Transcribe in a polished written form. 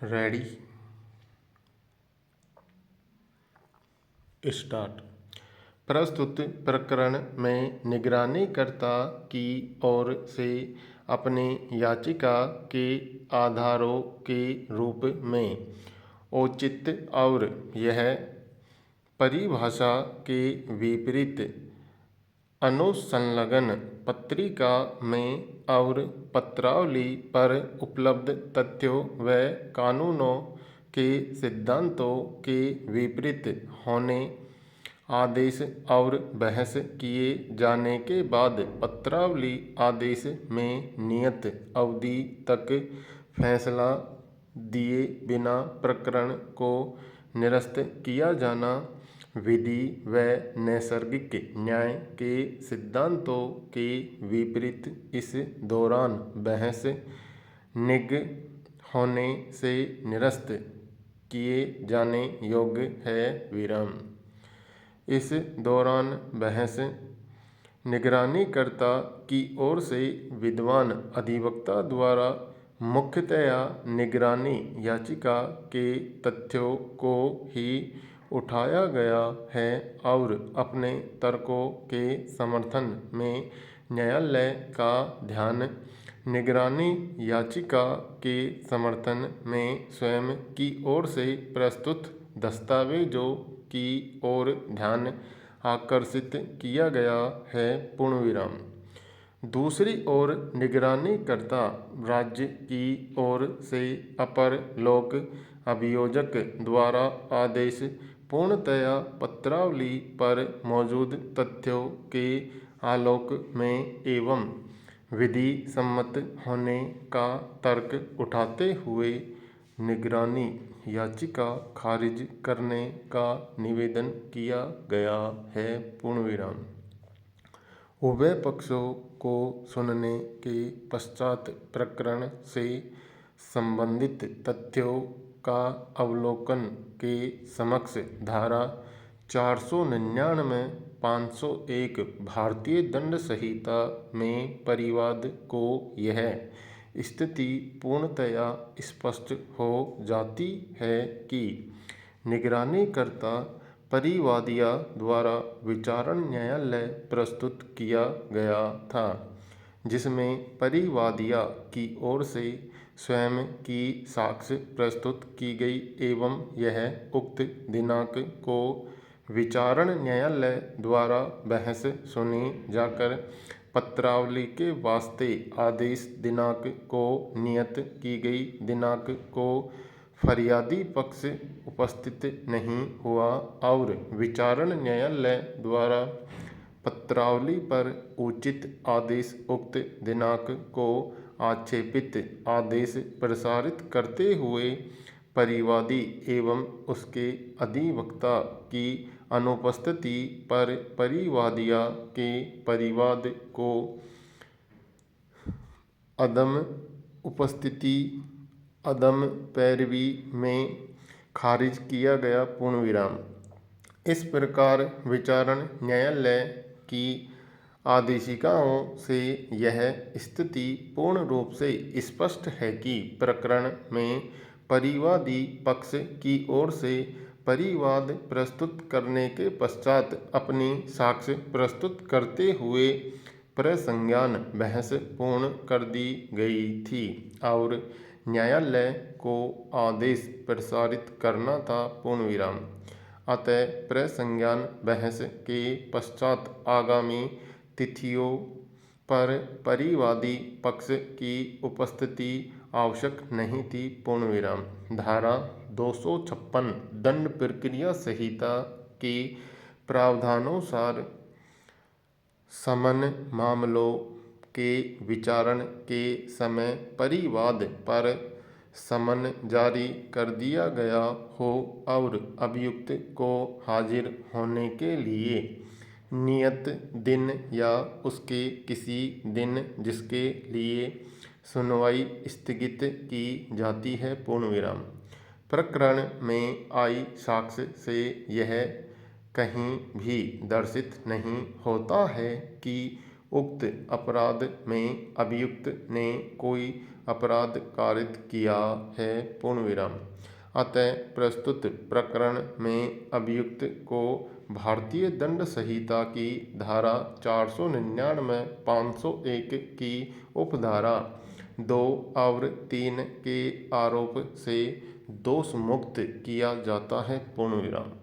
Ready start. प्रस्तुत प्रकरण में निगरानीकर्ता की ओर से अपनी याचिका के आधारों के रूप में औचित्य और यह परिभाषा के विपरीत अनुसंलग्न पत्रिका में और पत्रावली पर उपलब्ध तथ्यों व कानूनों के सिद्धांतों के विपरीत होने आदेश और बहस किए जाने के बाद पत्रावली आदेश में नियत अवधि तक फैसला दिए बिना प्रकरण को निरस्त किया जाना विधि व नैसर्गिक न्याय के सिद्धांतों के विपरीत इस दौरान बहस निग होने से निरस्त किए जाने योग्य है। विराम। इस दौरान बहस निगरानीकर्ता की ओर से विद्वान अधिवक्ता द्वारा मुख्यतया निगरानी याचिका के तथ्यों को ही उठाया गया है और अपने तर्कों के समर्थन में न्यायालय का ध्यान निगरानी याचिका के समर्थन में स्वयं की ओर से प्रस्तुत दस्तावेजों की ओर ध्यान आकर्षित किया गया है। पूर्णविराम। दूसरी ओर निगरानीकर्ता राज्य की ओर से अपर लोक अभियोजक द्वारा आदेश पूर्णतया पत्रावली पर मौजूद तथ्यों के आलोक में एवं विधि सम्मत होने का तर्क उठाते हुए निगरानी याचिका खारिज करने का निवेदन किया गया है। पूर्णविराम। उभय पक्षों को सुनने के पश्चात प्रकरण से संबंधित तथ्यों का अवलोकन के समक्ष धारा 499, 501 भारतीय दंड संहिता में परिवाद को यह स्थिति पूर्णतया स्पष्ट हो जाती है कि निगरानीकर्ता परिवादिया द्वारा विचारण न्यायालय प्रस्तुत किया गया था, जिसमें परिवादिया की ओर से स्वयं की साक्ष्य प्रस्तुत की गई एवं यह उक्त दिनांक को विचारण न्यायालय द्वारा बहस सुनी जाकर पत्रावली के वास्ते आदेश दिनांक को नियत की गई दिनांक को फरियादी पक्ष उपस्थित नहीं हुआ और विचारण न्यायालय द्वारा पत्रावली पर उचित आदेश उक्त दिनांक को आक्षेपित आदेश प्रसारित करते हुए परिवादी एवं उसके अधिवक्ता की अनुपस्थिति पर परिवादिया के परिवाद को अदम उपस्थिति अदम पैरवी में खारिज किया गया। पूर्णविराम। इस प्रकार विचारण न्यायालय की आदेशिकाओं से यह स्थिति पूर्ण रूप से स्पष्ट है कि प्रकरण में परिवादी पक्ष की ओर से परिवाद प्रस्तुत करने के पश्चात अपनी साक्ष्य प्रस्तुत करते हुए प्रसंज्ञान बहस पूर्ण कर दी गई थी और न्यायालय को आदेश प्रसारित करना था। पूर्णविराम। अतः प्रसंज्ञान बहस के पश्चात आगामी तिथियों पर परिवादी पक्ष की उपस्थिति आवश्यक नहीं थी। पूर्णविराम। धारा 256 दंड प्रक्रिया संहिता के प्रावधानों समन मामलों के विचारण के समय परिवाद पर समन जारी कर दिया गया हो और अभियुक्त को हाजिर होने के लिए नियत दिन या उसके किसी दिन जिसके लिए सुनवाई स्थगित की जाती है। पूर्णविराम। प्रकरण में आई साक्ष्य से यह कहीं भी दर्शित नहीं होता है कि उक्त अपराध में अभियुक्त ने कोई अपराध कारित किया है, पूर्ण विराम। अतः प्रस्तुत प्रकरण में अभियुक्त को भारतीय दंड संहिता की धारा 499, 501 की उपधारा 2 और 3 के आरोप से दोष मुक्त किया जाता है, पूर्ण विराम।